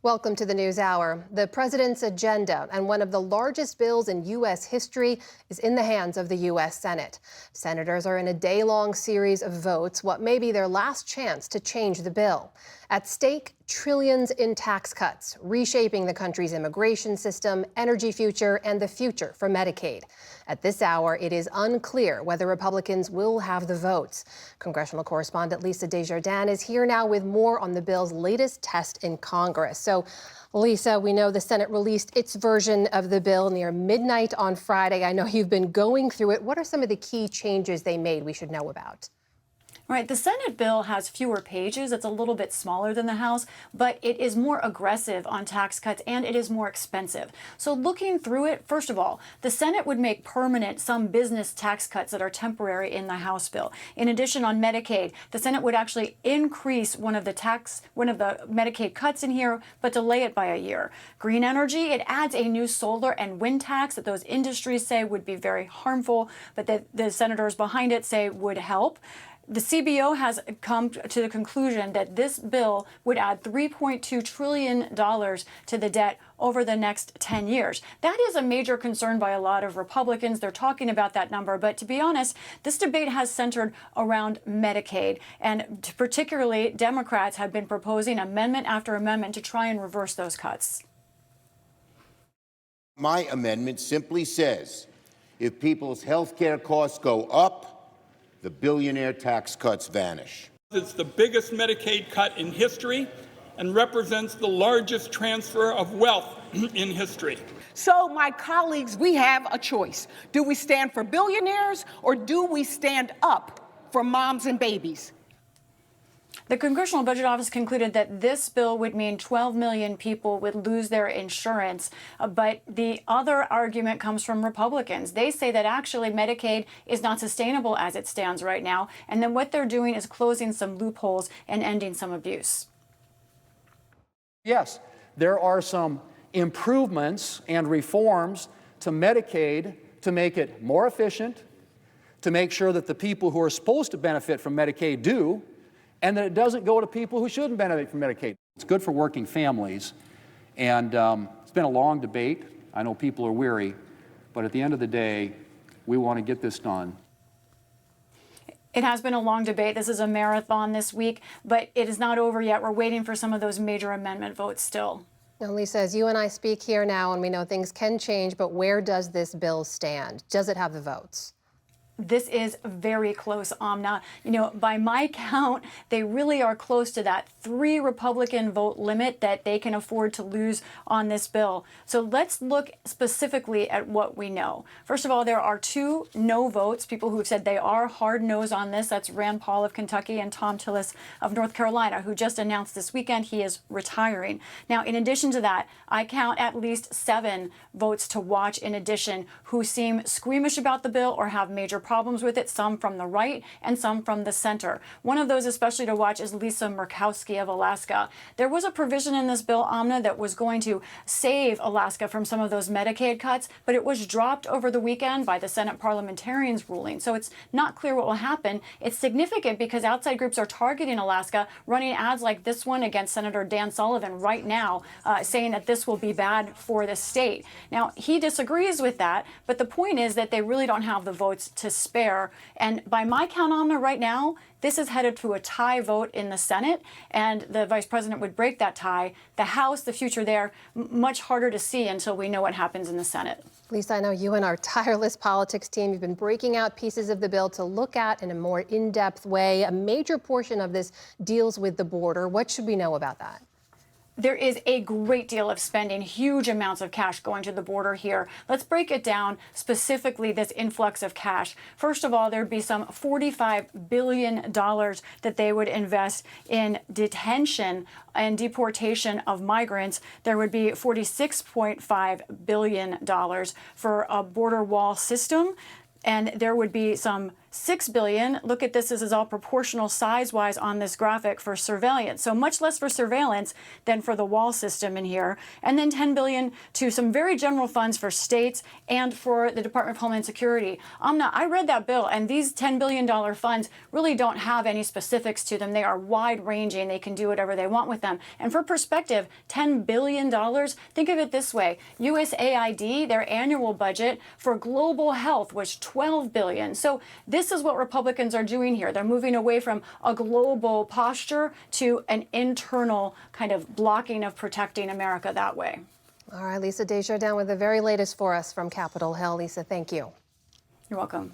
Welcome to the News Hour. The president's agenda and one of the largest bills in U.S. history is in the hands of the U.S. Senate. Senators are in a day-long series of votes, what may be their last chance to change the bill. At stake, trillions in tax cuts, reshaping the country's immigration system, energy future, and the future for Medicaid. At this hour, it is unclear whether Republicans will have the votes. Congressional correspondent Lisa Desjardins is here now with more on the bill's latest test in Congress. So, Lisa, we know the Senate released its version of the bill near midnight on Friday. I know you've been going through it. What are some of the key changes they made we should know about? Right, the Senate bill has fewer pages. It's a little bit smaller than the House, but it is more aggressive on tax cuts and it is more expensive. So looking through it, first of all, the Senate would make permanent some business tax cuts that are temporary in the House bill. In addition, on Medicaid, the Senate would actually increase one of the Medicaid cuts in here, but delay it by a year. Green energy, it adds a new solar and wind tax that those industries say would be very harmful, but that the senators behind it say would help. The CBO has come to the conclusion that this bill would add $3.2 trillion to the debt over the next 10 years. That is a major concern by a lot of Republicans. They're talking about that number. But to be honest, this debate has centered around Medicaid. And particularly, Democrats have been proposing amendment after amendment to try and reverse those cuts. My amendment simply says if people's health care costs go up, the billionaire tax cuts vanish. It's the biggest Medicaid cut in history and represents the largest transfer of wealth in history. So, my colleagues, we have a choice. Do we stand for billionaires or do we stand up for moms and babies? The Congressional Budget Office concluded that this bill would mean 12 million people would lose their insurance. But the other argument comes from Republicans. They say that actually Medicaid is not sustainable as it stands right now. And then what they're doing is closing some loopholes and ending some abuse. Yes, there are some improvements and reforms to Medicaid to make it more efficient, to make sure that the people who are supposed to benefit from Medicaid do, and that it doesn't go to people who shouldn't benefit from Medicaid. It's good for working families, and it's been a long debate. I know people are weary, but at the end of the day, we want to get this done. It has been a long debate. This is a marathon this week, but it is not over yet. We're waiting for some of those major amendment votes still. Now, Lisa, as you and I speak here now, and we know things can change, but where does this bill stand? Does it have the votes? This is very close, Amna. You know, by my count, they really are close to that 3 Republican vote limit that they can afford to lose on this bill. So let's look specifically at what we know. First of all, there are 2 no votes, people who have said they are hard no's on this. That's Rand Paul of Kentucky and Thom Tillis of North Carolina, who just announced this weekend he is retiring. Now, in addition to that, I count at least 7 votes to watch in addition who seem squeamish about the bill or have major problems with it, some from the right and some from the center. One of those especially to watch is Lisa Murkowski of Alaska. There was a provision in this bill, Amna, that was going to save Alaska from some of those Medicaid cuts, but it was dropped over the weekend by the Senate parliamentarians ruling. So it's not clear what will happen. It's significant because outside groups are targeting Alaska, running ads like this one against Senator Dan Sullivan right now, saying that this will be bad for the state. Now, he disagrees with that, but the point is that they really don't have the votes to spare. And by my count, Amna, right now, this is headed to a tie vote in the Senate, and the vice president would break that tie. The House, the future there, much harder to see until we know what happens in the Senate. Lisa, I know you and our tireless politics team, you've been breaking out pieces of the bill to look at in a more in-depth way. A major portion of this deals with the border. What should we know about that? There is a great deal of spending, huge amounts of cash going to the border here. Let's break it down, specifically this influx of cash. First of all, there'd be some $45 billion that they would invest in detention and deportation of migrants. There would be $46.5 billion for a border wall system. And there would be some $6 billion, look at this, is all proportional size-wise on this graphic for surveillance. So much less for surveillance than for the wall system in here. And then $10 billion to some very general funds for states and for the Department of Homeland Security. Amna, I read that bill, and these $10 billion funds really don't have any specifics to them. They are wide-ranging. They can do whatever they want with them. And for perspective, $10 billion, think of it this way. USAID, their annual budget for global health was $12 billion. So this is what Republicans are doing here. They're moving away from a global posture to an internal kind of blocking of protecting America that way. All right, Lisa Desjardins with the very latest for us from Capitol Hill. Lisa, thank you. You're welcome.